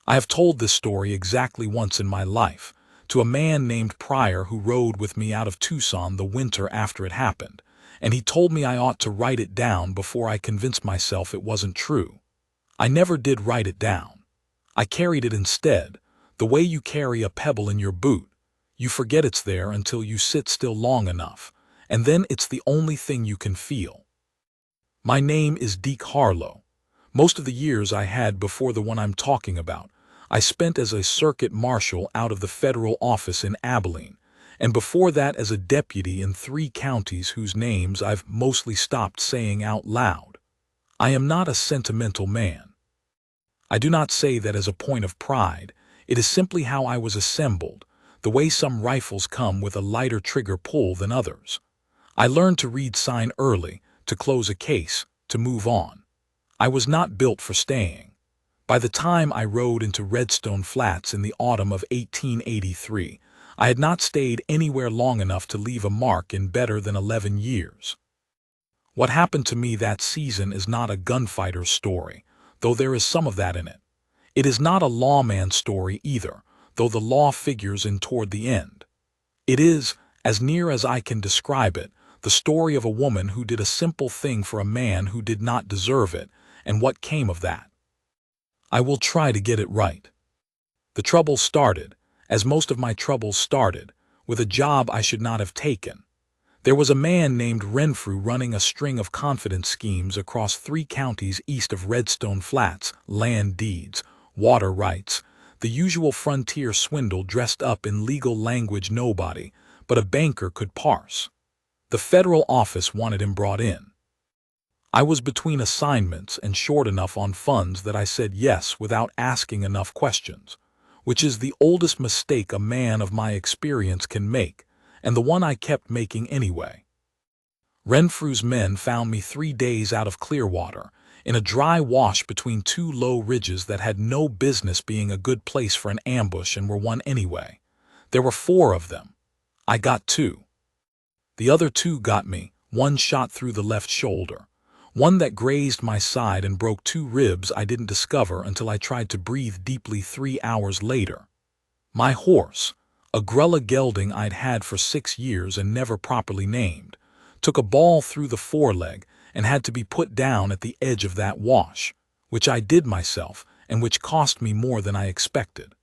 I have told this story exactly once in my life, to a man named Pryor who rode with me out of Tucson the winter after it happened, and he told me I ought to write it down before I convinced myself it wasn't true. I never did write it down. I carried it instead, the way you carry a pebble in your boot. You forget it's there until you sit still long enough, and then it's the only thing you can feel. My name is Deke Harlow. Most of the years I had before the one I'm talking about, I spent as a circuit marshal out of the federal office in Abilene, and before that as a deputy in 3 counties whose names I've mostly stopped saying out loud. I am not a sentimental man. I do not say that as a point of pride. It is simply how I was assembled, the way some rifles come with a lighter trigger pull than others. I learned to read sign early, to close a case, to move on. I was not built for staying. By the time I rode into Redstone Flats in the autumn of 1883, I had not stayed anywhere long enough to leave a mark in better than 11 years. What happened to me that season is not a gunfighter's story, though there is some of that in it. It is not a lawman's story either, though the law figures in toward the end. It is, as near as I can describe it, the story of a woman who did a simple thing for a man who did not deserve it, and what came of that. I will try to get it right. The trouble started, as most of my troubles started, with a job I should not have taken. There was a man named Renfrew running a string of confidence schemes across 3 counties east of Redstone Flats, land deeds, water rights, the usual frontier swindle dressed up in legal language nobody but a banker could parse. The federal office wanted him brought in. I was between assignments and short enough on funds that I said yes without asking enough questions, which is the oldest mistake a man of my experience can make, and the one I kept making anyway. Renfrew's men found me 3 days out of Clearwater, in a dry wash between 2 low ridges that had no business being a good place for an ambush and were one anyway. There were 4 of them. I got 2. The other 2 got me, one shot through the left shoulder, one that grazed my side and broke 2 ribs I didn't discover until I tried to breathe deeply 3 hours later. My horse, a Grulla gelding I'd had for 6 years and never properly named, took a ball through the foreleg and had to be put down at the edge of that wash, which I did myself and which cost me more than I expected.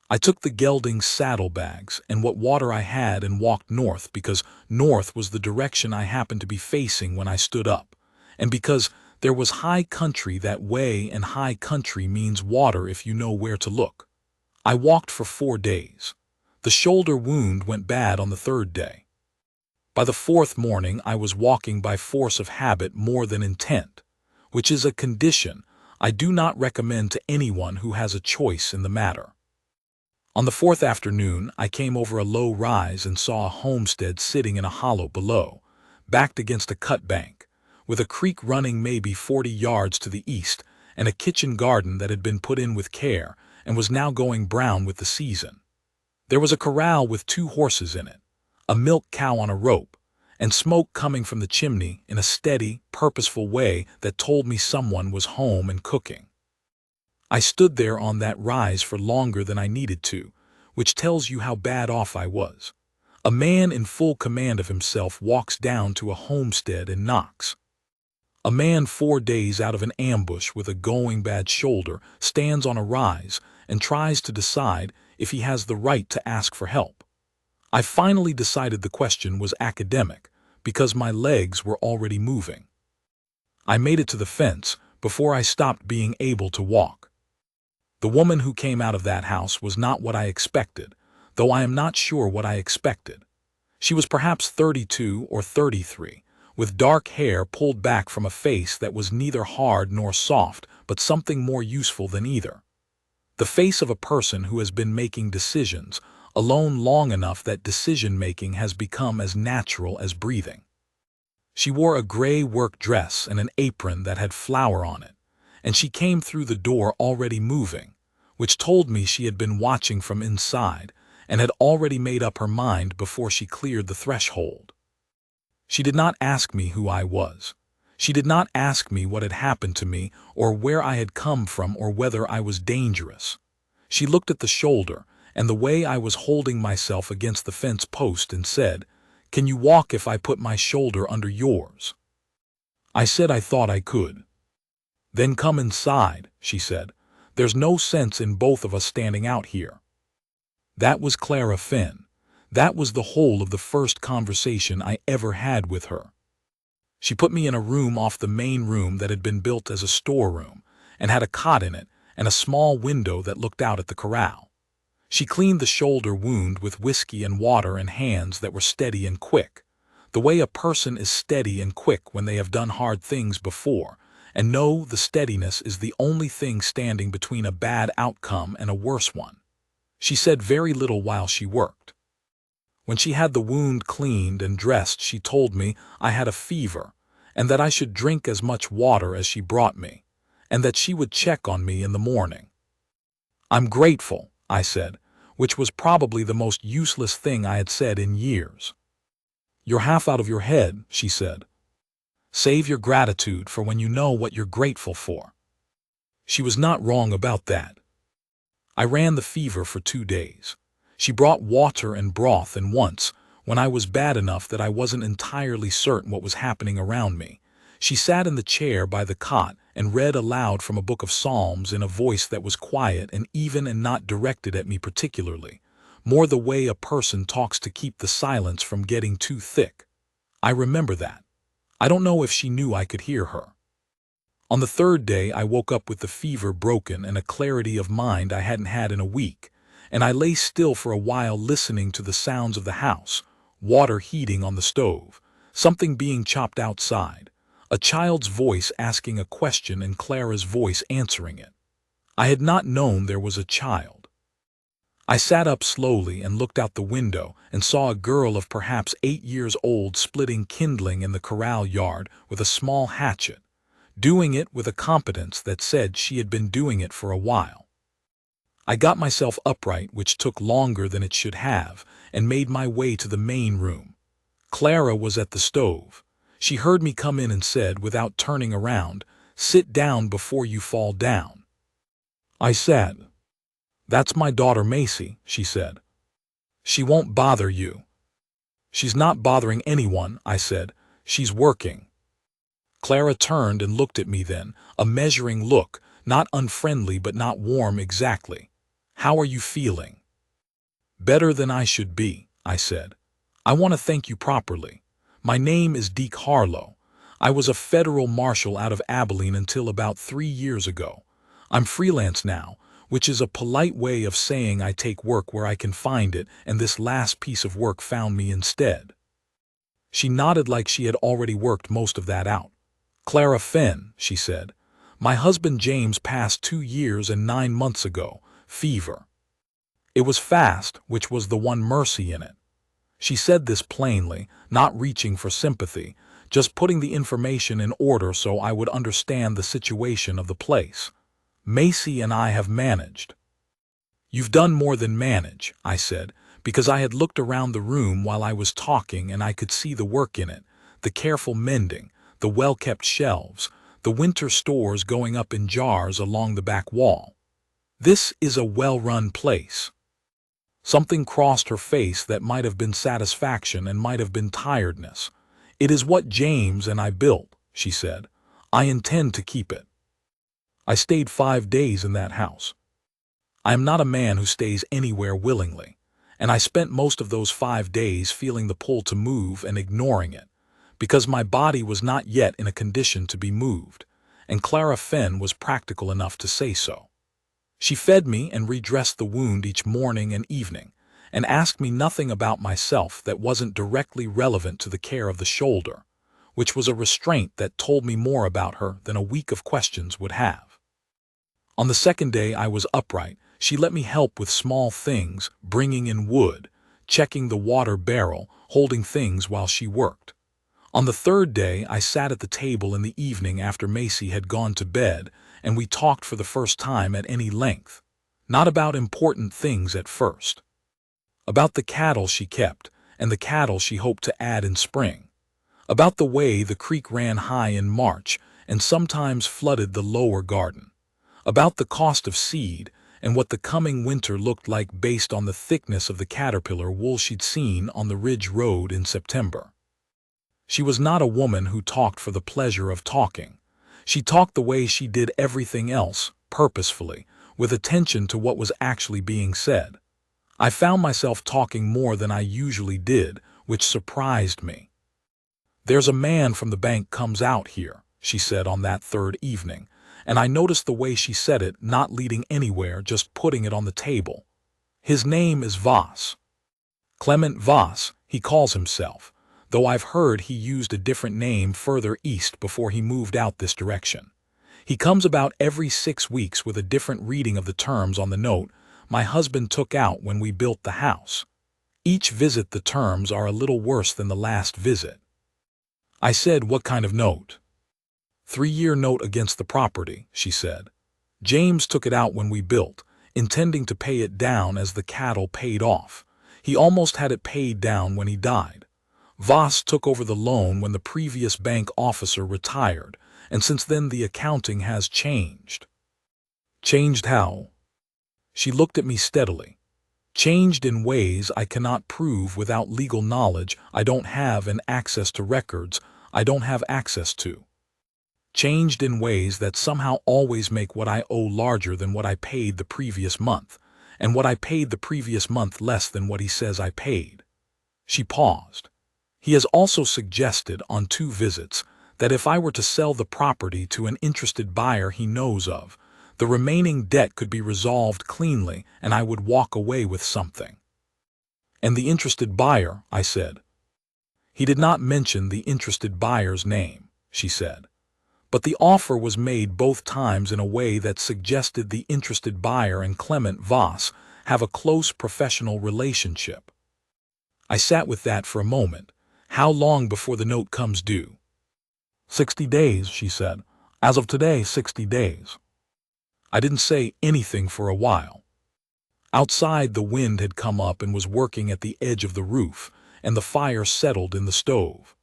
I took the gelding's saddlebags and what water I had and walked north because north was the direction I happened to be facing when I stood up, and because there was high country that way and high country means water if you know where to look. I walked for 4 days. The shoulder wound went bad on the 3rd day. By the 4th morning I was walking by force of habit more than intent, which is a condition I do not recommend to anyone who has a choice in the matter. On the 4th afternoon I came over a low rise and saw a homestead sitting in a hollow below, backed against a cut bank, with a creek running maybe 40 yards to the east and a kitchen garden that had been put in with care and was now going brown with the season. There was a corral with 2 horses in it, a milk cow on a rope, and smoke coming from the chimney in a steady, purposeful way that told me someone was home and cooking. I stood there on that rise for longer than I needed to, which tells you how bad off I was. A man in full command of himself walks down to a homestead and knocks. A man 4 days out of an ambush with a going bad shoulder stands on a rise and tries to decide if he has the right to ask for help. I finally decided the question was academic because my legs were already moving. I made it to the fence before I stopped being able to walk. The woman who came out of that house was not what I expected, though I am not sure what I expected. She was perhaps 32 or 33, with dark hair pulled back from a face that was neither hard nor soft, but something more useful than either. The face of a person who has been making decisions, alone long enough that decision-making has become as natural as breathing. She wore a gray work dress and an apron that had flour on it, and she came through the door already moving, which told me she had been watching from inside and had already made up her mind before she cleared the threshold. She did not ask me who I was. She did not ask me what had happened to me or where I had come from or whether I was dangerous. She looked at the shoulder and the way I was holding myself against the fence post and said, "Can you walk if I put my shoulder under yours?" I said I thought I could. "Then come inside," she said. "There's no sense in both of us standing out here." That was Clara Finn. That was the whole of the first conversation I ever had with her. She put me in a room off the main room that had been built as a storeroom, and had a cot in it and a small window that looked out at the corral. She cleaned the shoulder wound with whiskey and water and hands that were steady and quick, the way a person is steady and quick when they have done hard things before, and know the steadiness is the only thing standing between a bad outcome and a worse one. She said very little while she worked. When she had the wound cleaned and dressed, she told me I had a fever, and that I should drink as much water as she brought me, and that she would check on me in the morning. "I'm grateful," I said, which was probably the most useless thing I had said in years. "You're half out of your head," she said. "Save your gratitude for when you know what you're grateful for." She was not wrong about that. I ran the fever for 2 days. She brought water and broth, and once, when I was bad enough that I wasn't entirely certain what was happening around me, she sat in the chair by the cot and read aloud from a book of Psalms in a voice that was quiet and even and not directed at me particularly, more the way a person talks to keep the silence from getting too thick. I remember that. I don't know if she knew I could hear her. On the third day I woke up with the fever broken and a clarity of mind I hadn't had in a week, and I lay still for a while listening to the sounds of the house, water heating on the stove, something being chopped outside, a child's voice asking a question and Clara's voice answering it. I had not known there was a child. I sat up slowly and looked out the window and saw a girl of perhaps 8 years old splitting kindling in the corral yard with a small hatchet, doing it with a competence that said she had been doing it for a while. I got myself upright, which took longer than it should have, and made my way to the main room. Clara was at the stove. She heard me come in and said, without turning around, "Sit down before you fall down." I said, "That's my daughter Macy," she said. "She won't bother you." "She's not bothering anyone," I said. "She's working." Clara turned and looked at me then, a measuring look, not unfriendly but not warm exactly. "How are you feeling?" "Better than I should be," I said. "I want to thank you properly. My name is Deke Harlow. I was a federal marshal out of Abilene until about 3 years ago. I'm freelance now, which is a polite way of saying I take work where I can find it, and this last piece of work found me instead." She nodded like she had already worked most of that out. "Clara Finn," she said. "My husband James passed 2 years and 9 months ago. Fever. It was fast, which was the one mercy in it." She said this plainly, not reaching for sympathy, just putting the information in order so I would understand the situation of the place. "Macy and I have managed." "You've done more than manage," I said, because I had looked around the room while I was talking and I could see the work in it, the careful mending, the well-kept shelves, the winter stores going up in jars along the back wall. "This is a well-run place." Something crossed her face that might have been satisfaction and might have been tiredness. "It is what James and I built," she said. "I intend to keep it." I stayed 5 days in that house. I am not a man who stays anywhere willingly, and I spent most of those 5 days feeling the pull to move and ignoring it, because my body was not yet in a condition to be moved, and Clara Finn was practical enough to say so. She fed me and redressed the wound each morning and evening, and asked me nothing about myself that wasn't directly relevant to the care of the shoulder, which was a restraint that told me more about her than a week of questions would have. On the second day I was upright. She let me help with small things, bringing in wood, checking the water barrel, holding things while she worked. On the third day I sat at the table in the evening after Macy had gone to bed, and we talked for the first time at any length. Not about important things at first. About the cattle she kept, and the cattle she hoped to add in spring. about the way the creek ran high in March and sometimes flooded the lower garden, about the cost of seed and what the coming winter looked like based on the thickness of the caterpillar wool she'd seen on the ridge road in September. She was not a woman who talked for the pleasure of talking. She talked the way she did everything else, purposefully, with attention to what was actually being said. I found myself talking more than I usually did, which surprised me. "There's a man from the bank comes out here," she said on that third evening, and I noticed the way she said it, not leading anywhere, just putting it on the table. "His name is Voss. Clement Voss, he calls himself, though I've heard he used a different name further east before he moved out this direction. He comes about every 6 weeks with a different reading of the terms on the note my husband took out when we built the house. Each visit the terms are a little worse than the last visit." I said, "What kind of note?" "3-year note against the property," she said. "James took it out when we built, intending to pay it down as the cattle paid off. He almost had it paid down when he died. Voss took over the loan when the previous bank officer retired, and since then the accounting has changed." "Changed how?" She looked at me steadily. "Changed in ways I cannot prove without legal knowledge I don't have, and access to records I don't have access to. Changed in ways that somehow always make what I owe larger than what I paid the previous month, and what I paid the previous month less than what he says I paid." She paused. "He has also suggested on 2 visits that if I were to sell the property to an interested buyer he knows of, the remaining debt could be resolved cleanly and I would walk away with something." "And the interested buyer?" I said. "He did not mention the interested buyer's name," she said. "But the offer was made both times in a way that suggested the interested buyer and Clement Voss have a close professional relationship." I sat with that for a moment. "How long before the note comes due?" 60 days, she said. "As of today, 60 days. I didn't say anything for a while. Outside, the wind had come up and was working at the edge of the roof, and the fire settled in the stove.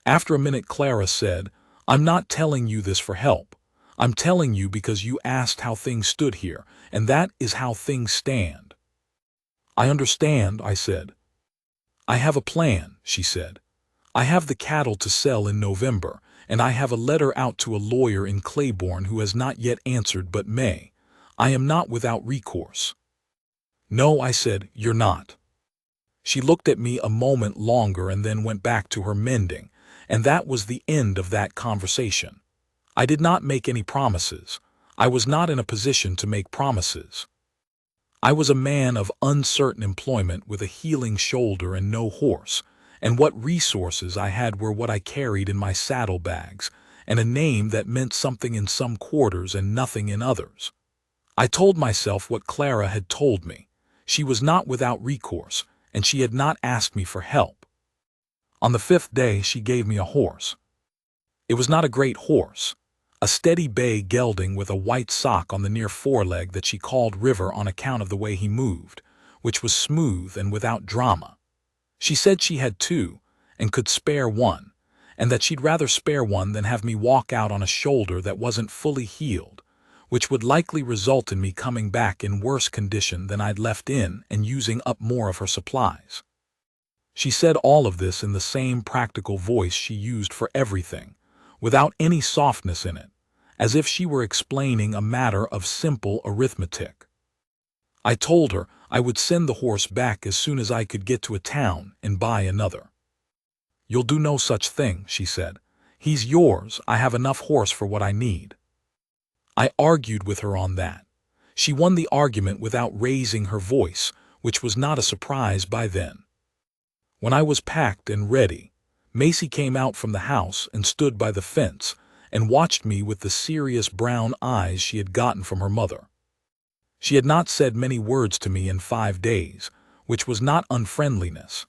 After a minute, Clara said, "I'm not telling you this for help. I'm telling you because you asked how things stood here, and that is how things stand." "I understand," I said. "I have a plan," she said. "I have the cattle to sell in November, and I have a letter out to a lawyer in Claiborne who has not yet answered but may. I am not without recourse." "No," I said, "you're not." She looked at me a moment longer and then went back to her mending, and that was the end of that conversation. I did not make any promises. I was not in a position to make promises. I was a man of uncertain employment with a healing shoulder and no horse, and what resources I had were what I carried in my saddlebags, and a name that meant something in some quarters and nothing in others. I told myself what Clara had told me. She was not without recourse, and she had not asked me for help. On the 5th day she gave me a horse. It was not a great horse, a steady bay gelding with a white sock on the near foreleg that she called River on account of the way he moved, which was smooth and without drama. She said she had 2, and could spare one, and that she'd rather spare one than have me walk out on a shoulder that wasn't fully healed, which would likely result in me coming back in worse condition than I'd left in and using up more of her supplies. She said all of this in the same practical voice she used for everything, without any softness in it, as if she were explaining a matter of simple arithmetic. I told her I would send the horse back as soon as I could get to a town and buy another. "You'll do no such thing," she said. "He's yours. I have enough horse for what I need." I argued with her on that. She won the argument without raising her voice, which was not a surprise by then. When I was packed and ready, Macy came out from the house and stood by the fence and watched me with the serious brown eyes she had gotten from her mother. She had not said many words to me in 5 days, which was not unfriendliness.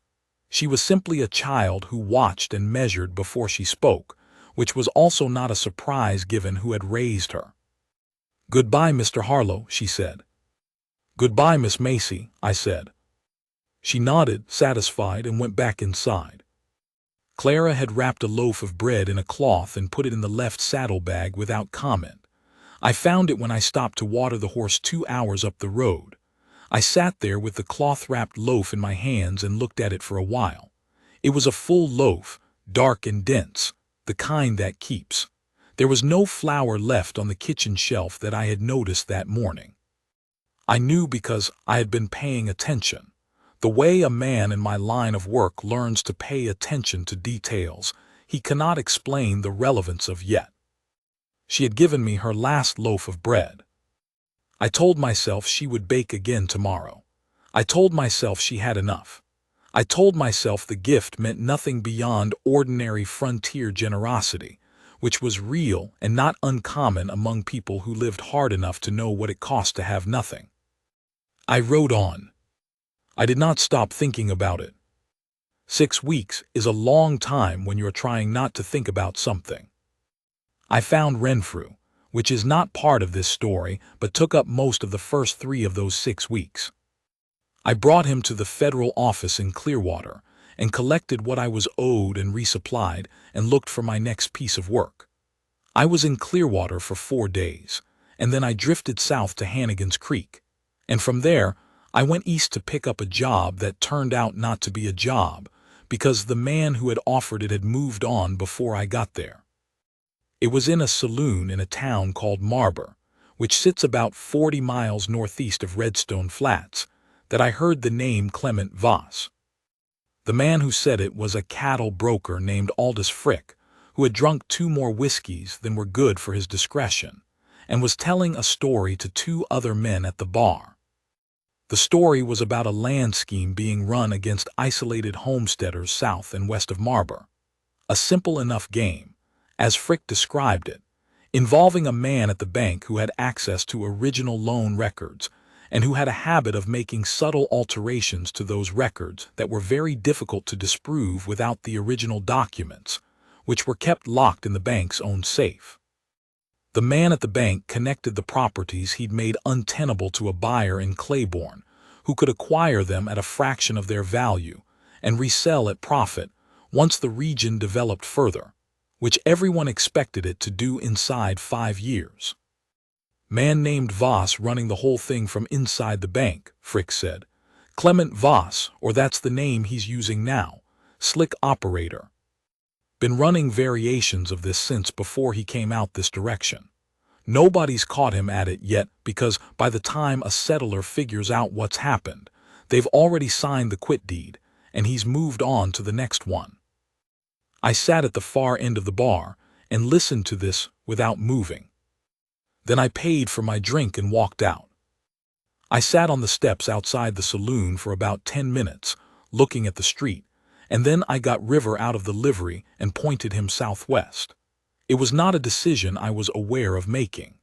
She was simply a child who watched and measured before she spoke, which was also not a surprise given who had raised her. "Goodbye, Mr. Harlow," she said. "Goodbye, Miss Macy," I said. She nodded, satisfied, and went back inside. Clara had wrapped a loaf of bread in a cloth and put it in the left saddlebag without comment. I found it when I stopped to water the horse 2 hours up the road. I sat there with the cloth-wrapped loaf in my hands and looked at it for a while. It was a full loaf, dark and dense, the kind that keeps. There was no flour left on the kitchen shelf that I had noticed that morning. I knew because I had been paying attention. The way a man in my line of work learns to pay attention to details he cannot explain the relevance of yet. She had given me her last loaf of bread. I told myself she would bake again tomorrow. I told myself she had enough. I told myself the gift meant nothing beyond ordinary frontier generosity, which was real and not uncommon among people who lived hard enough to know what it cost to have nothing. I rode on. I did not stop thinking about it. 6 weeks is a long time when you're trying not to think about something. I found Renfrew, which is not part of this story but took up most of the first 3 of those 6 weeks. I brought him to the federal office in Clearwater and collected what I was owed and resupplied and looked for my next piece of work. I was in Clearwater for 4 days, and then I drifted south to Hannigan's Creek, and from there I went east to pick up a job that turned out not to be a job because the man who had offered it had moved on before I got there. It was in a saloon in a town called Marber, which sits about 40 miles northeast of Redstone Flats, that I heard the name Clement Voss. The man who said it was a cattle broker named Aldous Frick, who had drunk 2 more whiskeys than were good for his discretion, and was telling a story to 2 other men at the bar. The story was about a land scheme being run against isolated homesteaders south and west of Marber. A simple enough game, as Frick described it, involving a man at the bank who had access to original loan records and who had a habit of making subtle alterations to those records that were very difficult to disprove without the original documents, which were kept locked in the bank's own safe. The man at the bank connected the properties he'd made untenable to a buyer in Claiborne, who could acquire them at a fraction of their value and resell at profit once the region developed further, which everyone expected it to do inside 5 years. Man named Voss running the whole thing from inside the bank, Frick said. Clement Voss, or that's the name he's using now, slick operator. Been running variations of this since before he came out this direction. Nobody's caught him at it yet because by the time a settler figures out what's happened, they've already signed the quit deed and he's moved on to the next one. I sat at the far end of the bar and listened to this without moving. Then I paid for my drink and walked out. I sat on the steps outside the saloon for about 10 minutes, looking at the street, and then I got River out of the livery and pointed him southwest. It was not a decision I was aware of making.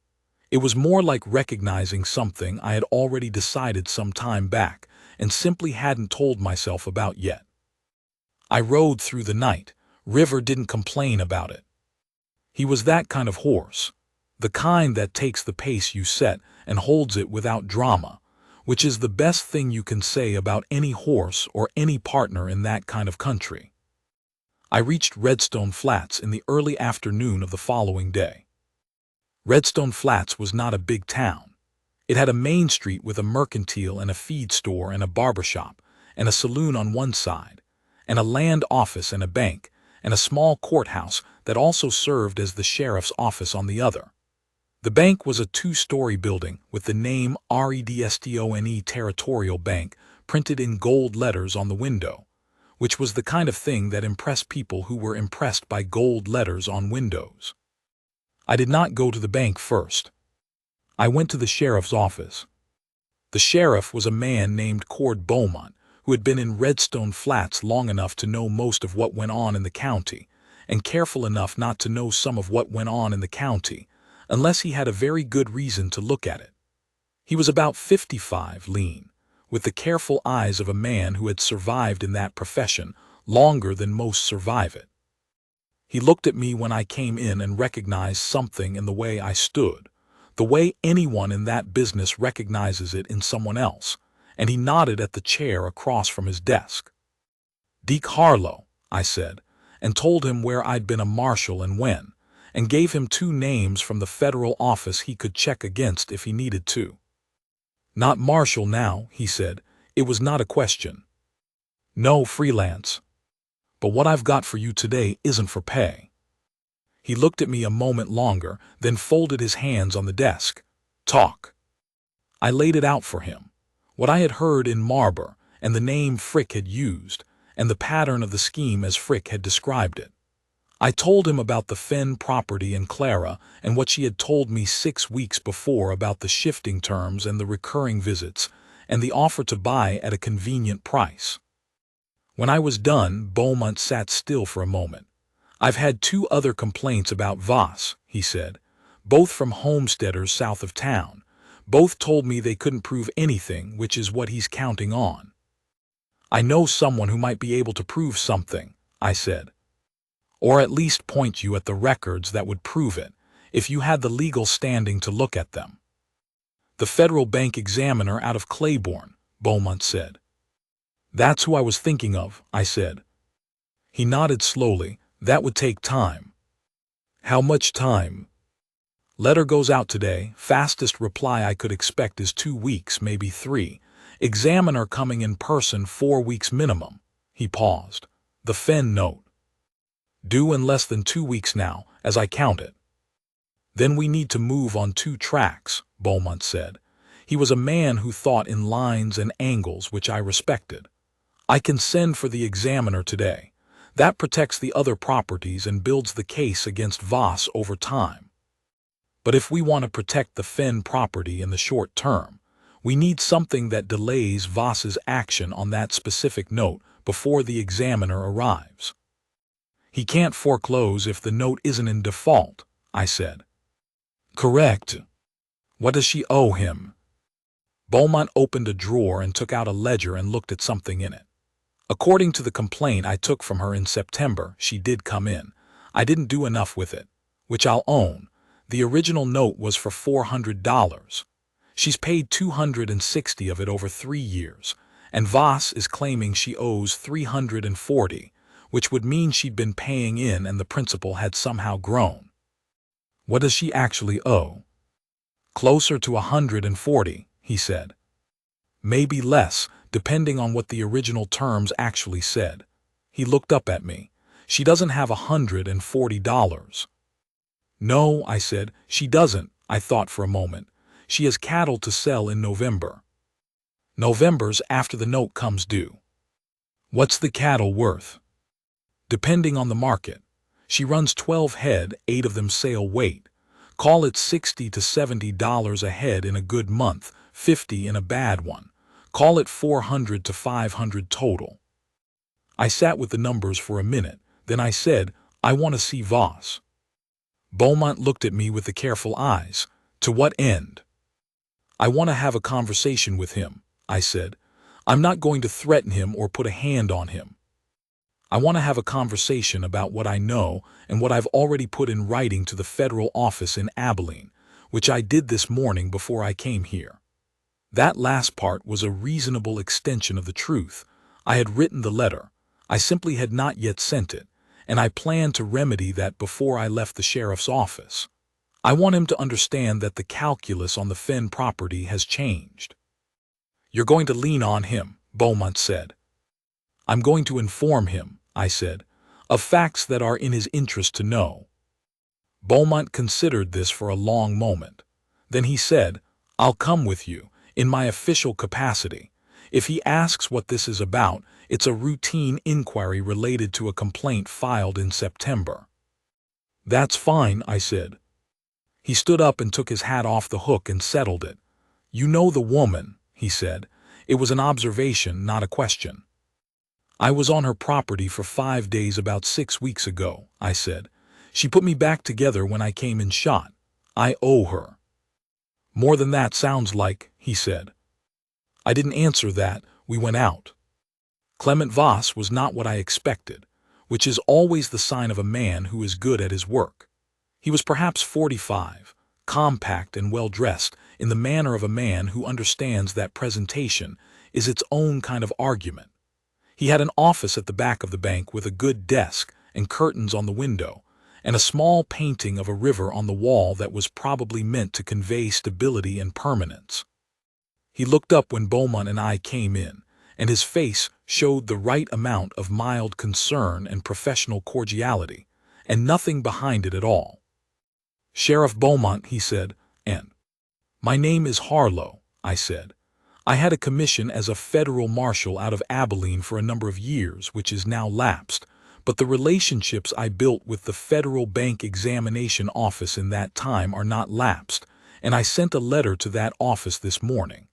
It was more like recognizing something I had already decided some time back and simply hadn't told myself about yet. I rode through the night. River didn't complain about it. He was that kind of horse, the kind that takes the pace you set and holds it without drama, which is the best thing you can say about any horse or any partner in that kind of country. I reached Redstone Flats in the early afternoon of the following day. Redstone Flats was not a big town. It had a main street with a mercantile and a feed store and a barber shop and a saloon on one side, and a land office and a bank, and a small courthouse that also served as the sheriff's office on the other. The bank was a 2-story building with the name Redstone Territorial Bank printed in gold letters on the window, which was the kind of thing that impressed people who were impressed by gold letters on windows. I did not go to the bank first. I went to the sheriff's office. The sheriff was a man named Cord Beaumont, who had been in Redstone Flats long enough to know most of what went on in the county, and careful enough not to know some of what went on in the county, unless he had a very good reason to look at it. He was about 55, lean, with the careful eyes of a man who had survived in that profession longer than most survive it. He looked at me when I came in and recognized something in the way I stood, the way anyone in that business recognizes it in someone else, and he nodded at the chair across from his desk. "Deke Harlow," I said, and told him where I'd been a marshal and when, and gave him 2 names from the federal office he could check against if he needed to. Not marshal now, he said. It was not a question. No, freelance. But what I've got for you today isn't for pay. He looked at me a moment longer, then folded his hands on the desk. Talk. I laid it out for him. What I had heard in Marber, and the name Frick had used, and the pattern of the scheme as Frick had described it. I told him about the Fenn property and Clara and what she had told me 6 weeks before about the shifting terms and the recurring visits, and the offer to buy at a convenient price. When I was done, Beaumont sat still for a moment. I've had 2 other complaints about Voss, he said, both from homesteaders south of town. Both told me they couldn't prove anything, which is what he's counting on. I know someone who might be able to prove something, I said. Or at least point you at the records that would prove it, if you had the legal standing to look at them. The federal bank examiner out of Claiborne, Beaumont said. That's who I was thinking of, I said. He nodded slowly. That would take time. How much time? Letter goes out today. Fastest reply I could expect is 2 weeks, maybe 3. Examiner coming in person 4 weeks minimum. He paused. The Fenn note. Due in less than 2 weeks now, as I count it. Then we need to move on 2 tracks, Beaumont said. He was a man who thought in lines and angles, which I respected. I can send for the examiner today. That protects the other properties and builds the case against Voss over time. But if we want to protect the Fenn property in the short term, we need something that delays Voss's action on that specific note before the examiner arrives. He can't foreclose if the note isn't in default, I said. Correct. What does she owe him? Beaumont opened a drawer and took out a ledger and looked at something in it. According to the complaint I took from her in September, she did come in. I didn't do enough with it, which I'll own. The original note was for $400. She's paid $260 of it over 3 years, and Voss is claiming she owes $340, which would mean she'd been paying in and the principal had somehow grown. What does she actually owe? Closer to $140, he said. Maybe less, depending on what the original terms actually said. He looked up at me. She doesn't have $140. No, I said, she doesn't. I thought for a moment. She has cattle to sell in November. November's after the note comes due. What's the cattle worth? Depending on the market. She runs 12 head, 8 of them sale weight. Call it $60 to $70 a head in a good month, $50 in a bad one. Call it $400 to $500 total. I sat with the numbers for a minute. Then I said, I want to see Voss. Beaumont looked at me with the careful eyes. To what end? I want to have a conversation with him, I said. I'm not going to threaten him or put a hand on him. I want to have a conversation about what I know and what I've already put in writing to the federal office in Abilene, which I did this morning before I came here. That last part was a reasonable extension of the truth. I had written the letter. I simply had not yet sent it, and I planned to remedy that before I left the sheriff's office. I want him to understand that the calculus on the Fenn property has changed. You're going to lean on him, Beaumont said. I'm going to inform him, I said, of facts that are in his interest to know. Beaumont considered this for a long moment. Then he said, I'll come with you, in my official capacity. If he asks what this is about, it's a routine inquiry related to a complaint filed in September. That's fine, I said. He stood up and took his hat off the hook and settled it. You know the woman, he said. It was an observation, not a question. I was on her property for 5 days about 6 weeks ago, I said. She put me back together when I came in shot. I owe her. More than that sounds like, he said. I didn't answer that. We went out. Clement Voss was not what I expected, which is always the sign of a man who is good at his work. He was perhaps 45, compact and well-dressed, in the manner of a man who understands that presentation is its own kind of argument. He had an office at the back of the bank with a good desk and curtains on the window, and a small painting of a river on the wall that was probably meant to convey stability and permanence. He looked up when Beaumont and I came in, and his face showed the right amount of mild concern and professional cordiality, and nothing behind it at all. "Sheriff Beaumont," he said, "and my name is Harlow," I said. "I had a commission as a federal marshal out of Abilene for a number of years, which is now lapsed, but the relationships I built with the Federal Bank Examination Office in that time are not lapsed, and I sent a letter to that office this morning."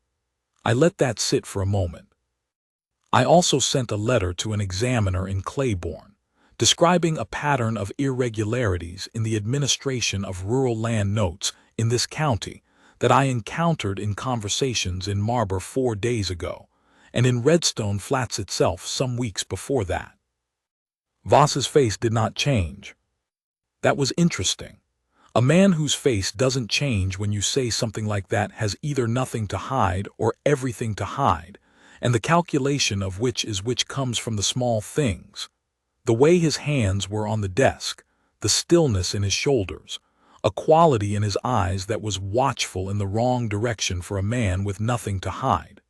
I let that sit for a moment. I also sent a letter to an examiner in Claiborne, describing a pattern of irregularities in the administration of rural land notes in this county that I encountered in conversations in Marber 4 days ago, and in Redstone Flats itself some weeks before that. Voss's face did not change. That was interesting. A man whose face doesn't change when you say something like that has either nothing to hide or everything to hide, and the calculation of which comes from the small things. The way his hands were on the desk, the stillness in his shoulders, a quality in his eyes that was watchful in the wrong direction for a man with nothing to hide.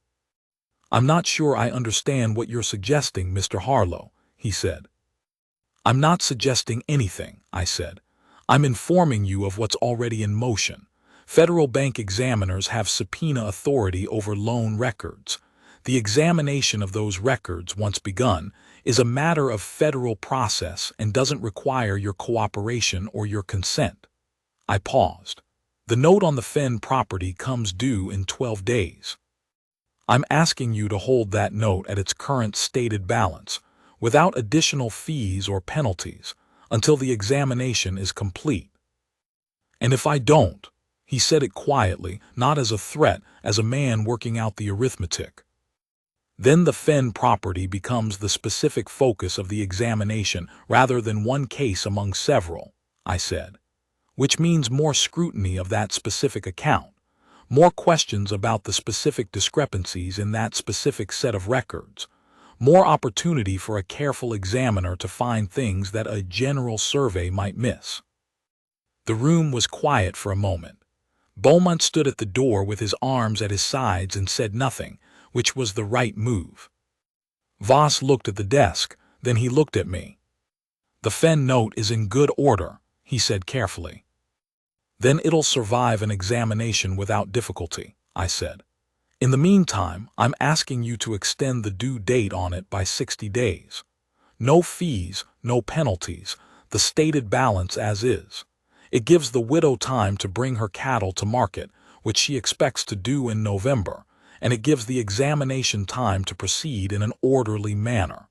"I'm not sure I understand what you're suggesting, Mr. Harlow," he said. "I'm not suggesting anything," I said. "I'm informing you of what's already in motion. Federal bank examiners have subpoena authority over loan records. The examination of those records, once begun, is a matter of federal process and doesn't require your cooperation or your consent." I paused. "The note on the Fenn property comes due in 12 days. I'm asking you to hold that note at its current stated balance, without additional fees or penalties, until the examination is complete. And if I don't," he said it quietly, not as a threat, as a man working out the arithmetic, "then the Fenn property becomes the specific focus of the examination rather than one case among several," I said, "which means more scrutiny of that specific account, more questions about the specific discrepancies in that specific set of records, more opportunity for a careful examiner to find things that a general survey might miss." The room was quiet for a moment. Beaumont stood at the door with his arms at his sides and said nothing, which was the right move. Voss looked at the desk, then he looked at me. "The Fenn note is in good order," he said carefully. "Then it'll survive an examination without difficulty," I said. "In the meantime, I'm asking you to extend the due date on it by 60 days. No fees, no penalties, the stated balance as is. It gives the widow time to bring her cattle to market, which she expects to do in November, and it gives the examination time to proceed in an orderly manner."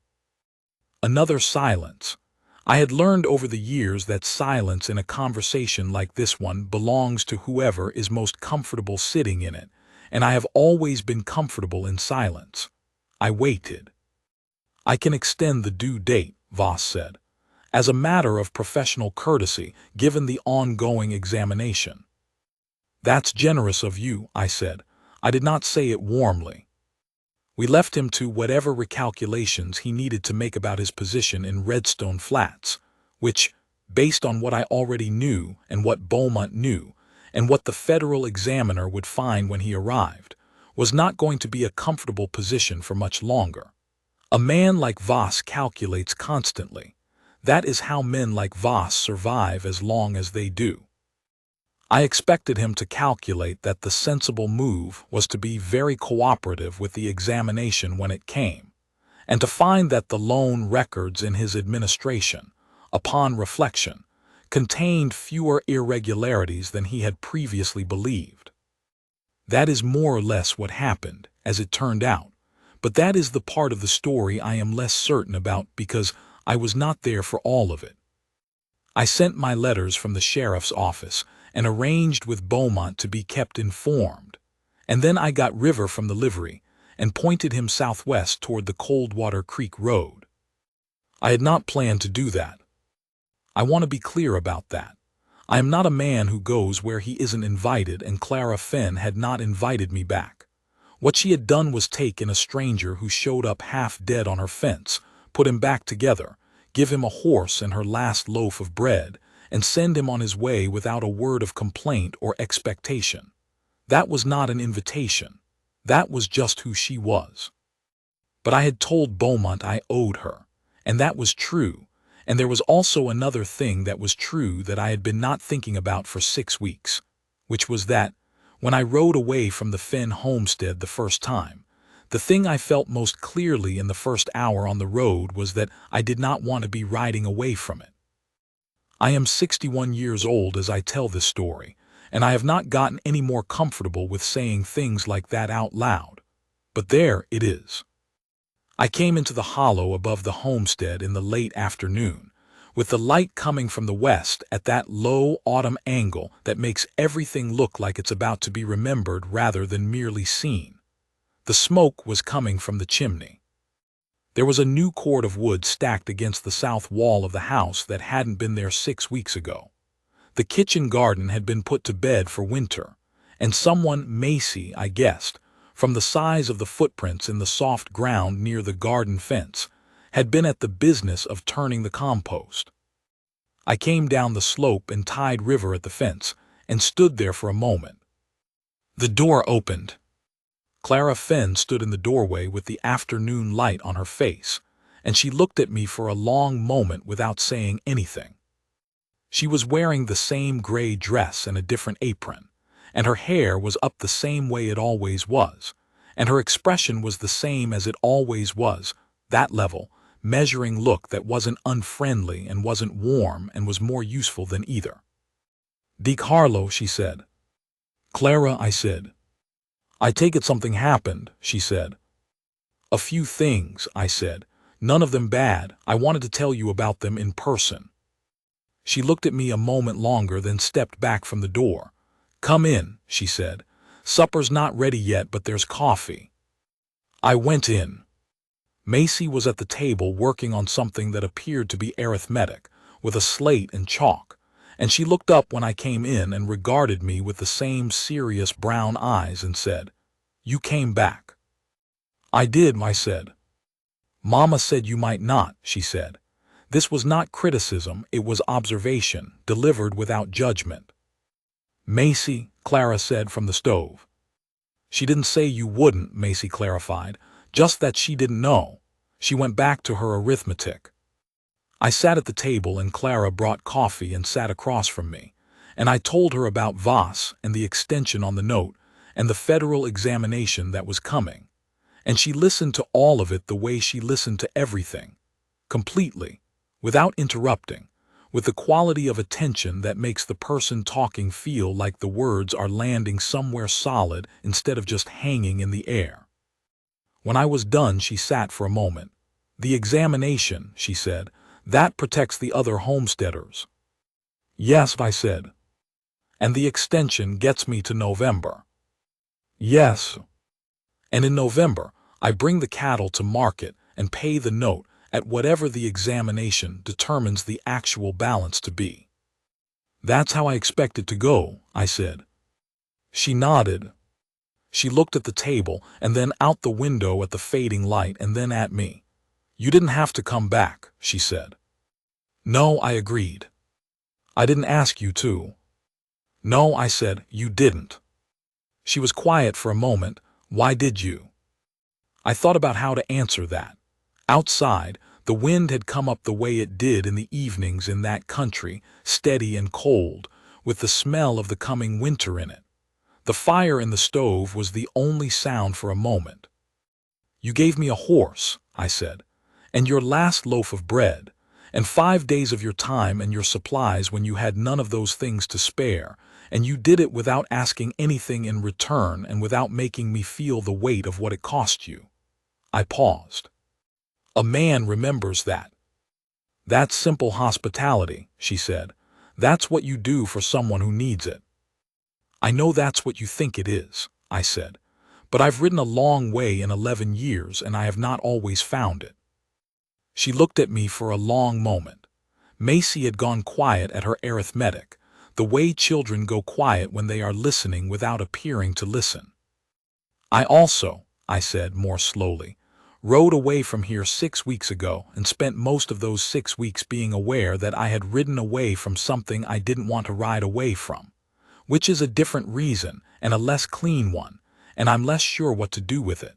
Another silence. I had learned over the years that silence in a conversation like this one belongs to whoever is most comfortable sitting in it, and I have always been comfortable in silence. I waited. "I can extend the due date," Voss said, "as a matter of professional courtesy, given the ongoing examination." "That's generous of you," I said. I did not say it warmly. We left him to whatever recalculations he needed to make about his position in Redstone Flats, which, based on what I already knew and what Beaumont knew, and what the federal examiner would find when he arrived, was not going to be a comfortable position for much longer. A man like Voss calculates constantly. That is how men like Voss survive as long as they do. I expected him to calculate that the sensible move was to be very cooperative with the examination when it came, and to find that the loan records in his administration, upon reflection, contained fewer irregularities than he had previously believed. That is more or less what happened, as it turned out, but that is the part of the story I am less certain about because I was not there for all of it. I sent my letters from the sheriff's office and arranged with Beaumont to be kept informed, and then I got River from the livery and pointed him southwest toward the Coldwater Creek Road. I had not planned to do that. I want to be clear about that. I am not a man who goes where he isn't invited, and Clara Fenn had not invited me back. What she had done was take in a stranger who showed up half dead on her fence, put him back together, give him a horse and her last loaf of bread, and send him on his way without a word of complaint or expectation. That was not an invitation. That was just who she was. But I had told Beaumont I owed her, and that was true, and there was also another thing that was true that I had been not thinking about for 6 weeks, which was that, when I rode away from the Finn homestead the first time, the thing I felt most clearly in the first hour on the road was that I did not want to be riding away from it. I am 61 years old as I tell this story, and I have not gotten any more comfortable with saying things like that out loud. But there it is. I came into the hollow above the homestead in the late afternoon, with the light coming from the west at that low autumn angle that makes everything look like it's about to be remembered rather than merely seen. The smoke was coming from the chimney. There was a new cord of wood stacked against the south wall of the house that hadn't been there 6 weeks ago. The kitchen garden had been put to bed for winter, and someone, Macy, I guessed, from the size of the footprints in the soft ground near the garden fence, had been at the business of turning the compost. I came down the slope and Tide River at the fence, and stood there for a moment. The door opened. Clara Finn stood in the doorway with the afternoon light on her face, and she looked at me for a long moment without saying anything. She was wearing the same gray dress and a different apron, and her hair was up the same way it always was, and her expression was the same as it always was, that level, measuring look that wasn't unfriendly and wasn't warm and was more useful than either. "Deke Harlow," she said. "Clara," I said. "I take it something happened," she said. "A few things," I said. "None of them bad. I wanted to tell you about them in person." She looked at me a moment longer, then stepped back from the door. "Come in," she said. "Supper's not ready yet, but there's coffee." I went in. Macy was at the table working on something that appeared to be arithmetic, with a slate and chalk, and she looked up when I came in and regarded me with the same serious brown eyes and said, "You came back." "I did," I said. "Mama said you might not," she said. This was not criticism, it was observation, delivered without judgment. "Macy," Clara said from the stove. "She didn't say you wouldn't," Macy clarified, "just that she didn't know." She went back to her arithmetic. I sat at the table and Clara brought coffee and sat across from me, and I told her about Voss and the extension on the note and the federal examination that was coming, and she listened to all of it the way she listened to everything, completely, without interrupting, with the quality of attention that makes the person talking feel like the words are landing somewhere solid instead of just hanging in the air. When I was done, she sat for a moment. "The examination," she said, "that protects the other homesteaders." "Yes," I said. "And the extension gets me to November." "Yes." "And in November, I bring the cattle to market and pay the note at whatever the examination determines the actual balance to be." "That's how I expect it to go," I said. She nodded. She looked at the table and then out the window at the fading light and then at me. "You didn't have to come back," she said. "No," I agreed. "I didn't ask you to." "No," I said, "you didn't." She was quiet for a moment. "Why did you?" I thought about how to answer that. Outside, the wind had come up the way it did in the evenings in that country, steady and cold, with the smell of the coming winter in it. The fire in the stove was the only sound for a moment. "You gave me a horse," I said, "and your last loaf of bread, and 5 days of your time and your supplies when you had none of those things to spare, and you did it without asking anything in return and without making me feel the weight of what it cost you." I paused. "A man remembers that." "That's simple hospitality," she said. "That's what you do for someone who needs it." "I know that's what you think it is," I said, "but I've ridden a long way in 11 years and I have not always found it." She looked at me for a long moment. Macy had gone quiet at her arithmetic, the way children go quiet when they are listening without appearing to listen. "I also," I said more slowly, Rode away from here 6 weeks ago and spent most of those 6 weeks being aware that I had ridden away from something I didn't want to ride away from, which is a different reason and a less clean one, and I'm less sure what to do with it.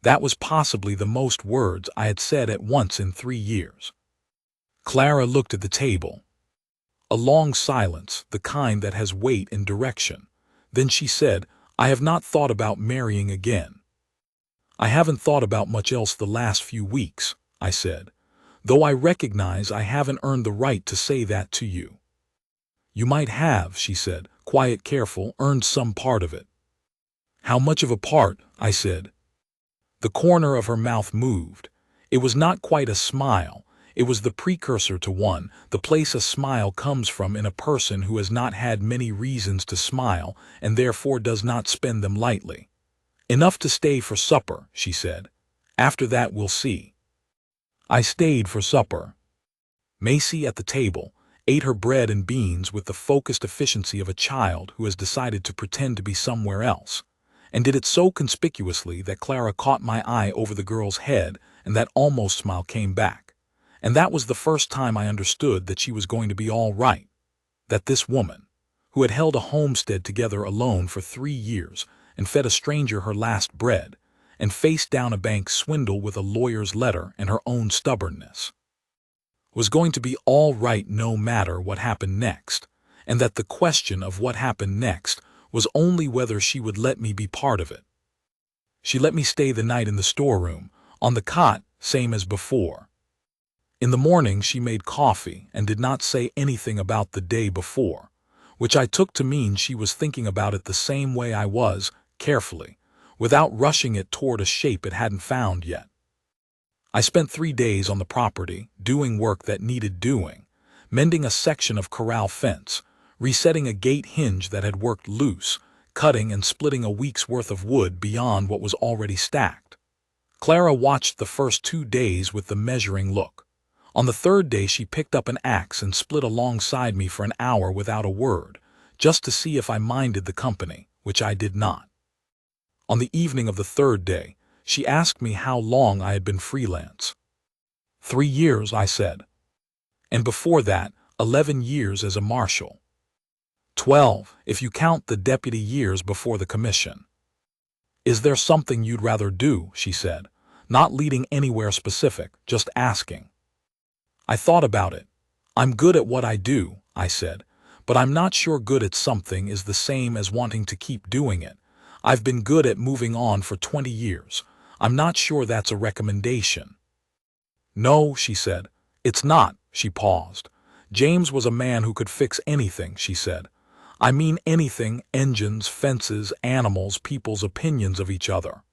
That was possibly the most words I had said at once in 3 years. Clara looked at the table. A long silence, the kind that has weight and direction. Then she said, "I have not thought about marrying again." "I haven't thought about much else the last few weeks," I said, "though I recognize I haven't earned the right to say that to you." "You might have," she said, quiet, careful, "earned some part of it." "How much of a part?" I said. The corner of her mouth moved. It was not quite a smile. It was the precursor to one, the place a smile comes from in a person who has not had many reasons to smile and therefore does not spend them lightly. "Enough to stay for supper," she said. "After that we'll see." I stayed for supper. Macy, at the table, ate her bread and beans with the focused efficiency of a child who has decided to pretend to be somewhere else, and did it so conspicuously that Clara caught my eye over the girl's head, and that almost smile came back. And that was the first time I understood that she was going to be all right, that this woman, who had held a homestead together alone for 3 years and fed a stranger her last bread, and faced down a bank swindle with a lawyer's letter and her own stubbornness, was going to be all right no matter what happened next, and that the question of what happened next was only whether she would let me be part of it. She let me stay the night in the storeroom, on the cot, same as before. In the morning she made coffee and did not say anything about the day before, which I took to mean she was thinking about it the same way I was, carefully, without rushing it toward a shape it hadn't found yet. I spent 3 days on the property, doing work that needed doing, mending a section of corral fence, resetting a gate hinge that had worked loose, cutting and splitting a week's worth of wood beyond what was already stacked. Clara watched the first 2 days with the measuring look. On the 3rd day she picked up an axe and split alongside me for an hour without a word, just to see if I minded the company, which I did not. On the evening of the 3rd day, she asked me how long I had been freelance. 3 years, I said. And before that, 11 years as a marshal. 12, if you count the deputy years before the commission. Is there something you'd rather do, she said, not leading anywhere specific, just asking. I thought about it. I'm good at what I do, I said, but I'm not sure good at something is the same as wanting to keep doing it. I've been good at moving on for 20 years. I'm not sure that's a recommendation. No, she said. It's not, she paused. James was a man who could fix anything, she said. I mean anything, engines, fences, animals, people's opinions of each other.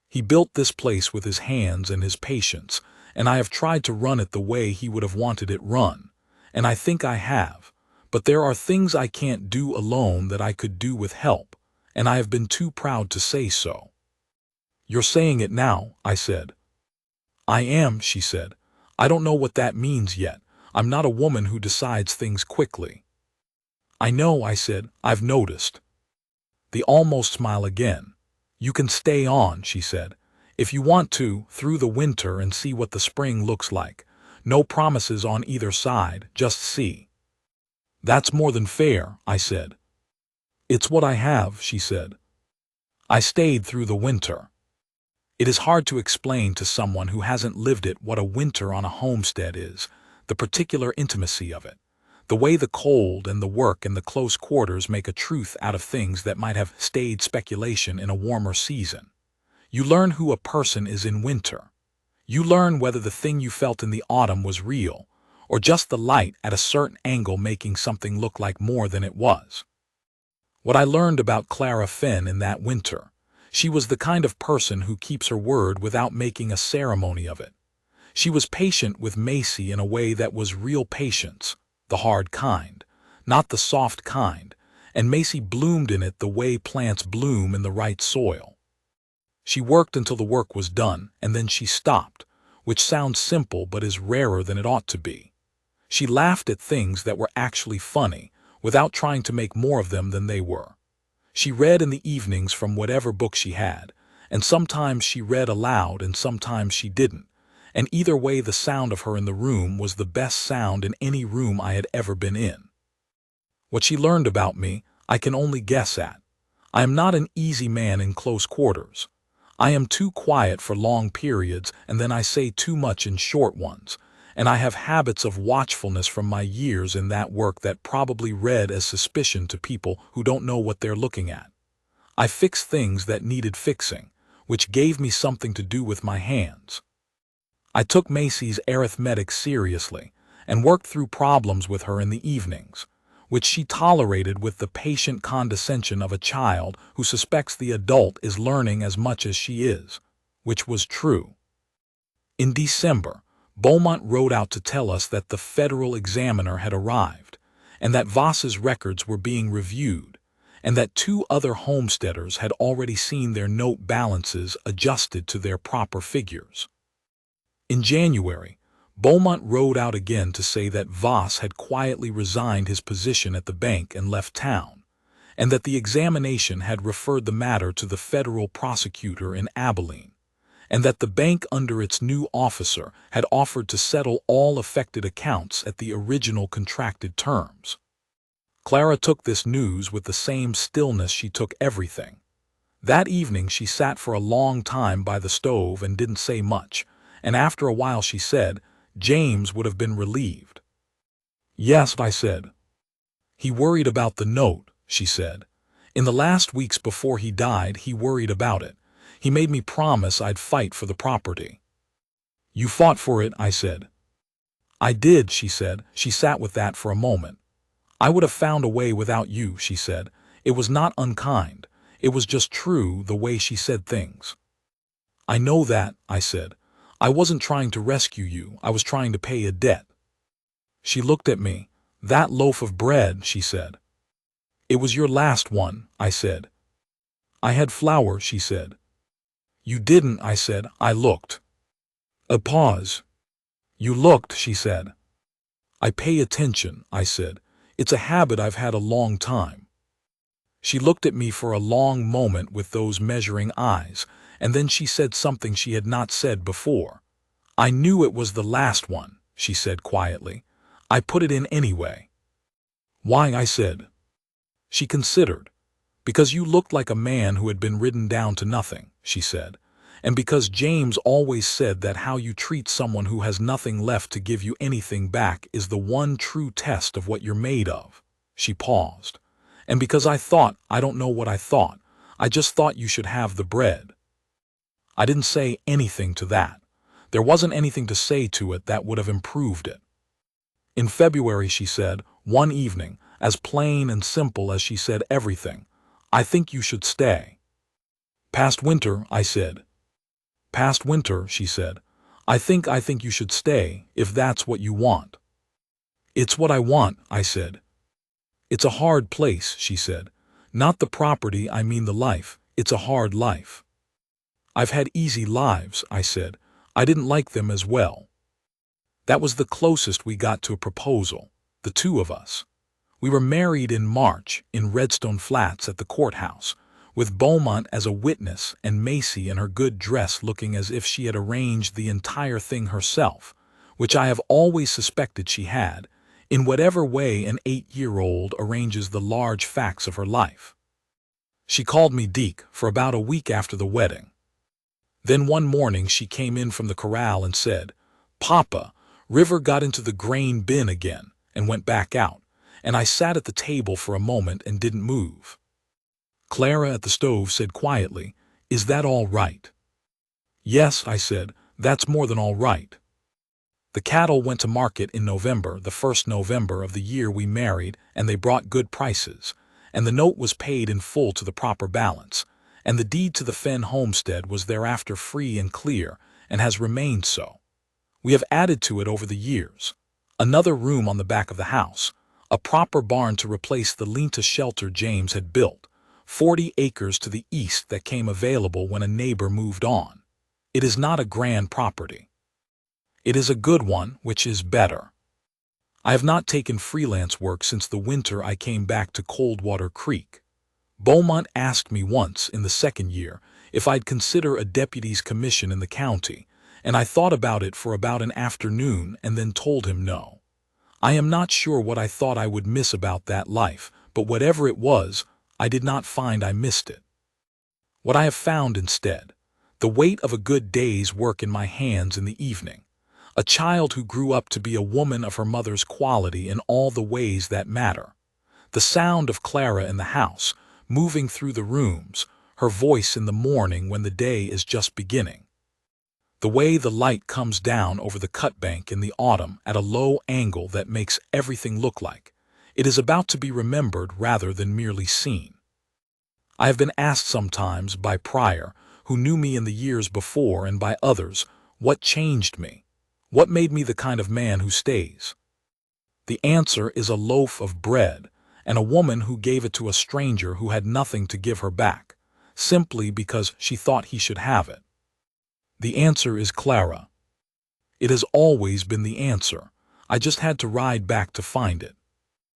He built this place with his hands and his patience, and I have tried to run it the way he would have wanted it run, and I think I have, but there are things I can't do alone that I could do with help, and I have been too proud to say so. You're saying it now, I said. I am, she said. I don't know what that means yet. I'm not a woman who decides things quickly. I know, I said. I've noticed. The almost smile again. You can stay on, she said, if you want to, through the winter and see what the spring looks like. No promises on either side, just see. That's more than fair, I said. It's what I have, she said. I stayed through the winter. It is hard to explain to someone who hasn't lived it what a winter on a homestead is, the particular intimacy of it, the way the cold and the work and the close quarters make a truth out of things that might have stayed speculation in a warmer season. You learn who a person is in winter. You learn whether the thing you felt in the autumn was real, or just the light at a certain angle making something look like more than it was. What I learned about Clara Finn in that winter, she was the kind of person who keeps her word without making a ceremony of it. She was patient with Macy in a way that was real patience, the hard kind, not the soft kind, and Macy bloomed in it the way plants bloom in the right soil. She worked until the work was done, and then she stopped, which sounds simple but is rarer than it ought to be. She laughed at things that were actually funny, without trying to make more of them than they were. She read in the evenings from whatever book she had, and sometimes she read aloud and sometimes she didn't, and either way the sound of her in the room was the best sound in any room I had ever been in. What she learned about me, I can only guess at. I am not an easy man in close quarters. I am too quiet for long periods, and then I say too much in short ones, and I have habits of watchfulness from my years in that work that probably read as suspicion to people who don't know what they're looking at. I fixed things that needed fixing, which gave me something to do with my hands. I took Macy's arithmetic seriously and worked through problems with her in the evenings, which she tolerated with the patient condescension of a child who suspects the adult is learning as much as she is, which was true. In December, Beaumont wrote out to tell us that the federal examiner had arrived, and that Voss's records were being reviewed, and that 2 other homesteaders had already seen their note balances adjusted to their proper figures. In January, Beaumont wrote out again to say that Voss had quietly resigned his position at the bank and left town, and that the examination had referred the matter to the federal prosecutor in Abilene, and that the bank under its new officer had offered to settle all affected accounts at the original contracted terms. Clara took this news with the same stillness she took everything. That evening she sat for a long time by the stove and didn't say much, and after a while she said, "James would have been relieved." "Yes," I said. "He worried about the note," she said. "In the last weeks before he died he worried about it. He made me promise I'd fight for the property." "You fought for it," I said. "I did," she said. She sat with that for a moment. "I would have found a way without you," she said. It was not unkind. It was just true the way she said things. "I know that," I said. "I wasn't trying to rescue you. I was trying to pay a debt." She looked at me. "That loaf of bread," she said. "It was your last one," I said. "I had flour," she said. "You didn't," I said. "I looked." A pause. "You looked," she said. "I pay attention," I said. "It's a habit I've had a long time." She looked at me for a long moment with those measuring eyes, and then she said something she had not said before. "I knew it was the last one," she said quietly. "I put it in anyway." "Why?" I said. She considered. "Because you looked like a man who had been ridden down to nothing," she said. "And because James always said that how you treat someone who has nothing left to give you anything back is the one true test of what you're made of." She paused. "And because I don't know what I thought. I just thought you should have the bread." I didn't say anything to that. There wasn't anything to say to it that would have improved it. In February, she said, one evening, as plain and simple as she said everything, "I think you should stay." "Past winter," I said. "Past winter," she said. I think you should stay, if that's what you want." "It's what I want," I said. "It's a hard place," she said. "Not the property, I mean the life. It's a hard life." "I've had easy lives," I said. "I didn't like them as well." That was the closest we got to a proposal, the 2 of us. We were married in March in Redstone Flats at the courthouse, with Beaumont as a witness and Macy in her good dress looking as if she had arranged the entire thing herself, which I have always suspected she had, in whatever way an 8-year-old arranges the large facts of her life. She called me Deke for about a week after the wedding. Then one morning she came in from the corral and said, "Papa, River got into the grain bin again," and went back out, and I sat at the table for a moment and didn't move. Clara at the stove said quietly, "Is that all right?" "Yes," I said, "that's more than all right." The cattle went to market in November, the 1st November of the year we married, and they brought good prices, and the note was paid in full to the proper balance, and the deed to the Fenn homestead was thereafter free and clear, and has remained so. We have added to it over the years. Another room on the back of the house, a proper barn to replace the lean-to shelter James had built, 40 acres to the east that came available when a neighbor moved on. It is not a grand property. It is a good one, which is better. I have not taken freelance work since the winter I came back to Coldwater Creek. Beaumont asked me once in the 2nd year if I'd consider a deputy's commission in the county, and I thought about it for about an afternoon and then told him no. I am not sure what I thought I would miss about that life, but whatever it was, I did not find I missed it. What I have found instead, the weight of a good day's work in my hands in the evening, a child who grew up to be a woman of her mother's quality in all the ways that matter, the sound of Clara in the house, moving through the rooms, her voice in the morning when the day is just beginning, the way the light comes down over the cutbank in the autumn at a low angle that makes everything look like it is about to be remembered rather than merely seen. I have been asked sometimes by Pryor, who knew me in the years before, and by others, what changed me, what made me the kind of man who stays. The answer is a loaf of bread and a woman who gave it to a stranger who had nothing to give her back, simply because she thought he should have it. The answer is Clara. It has always been the answer. I just had to ride back to find it.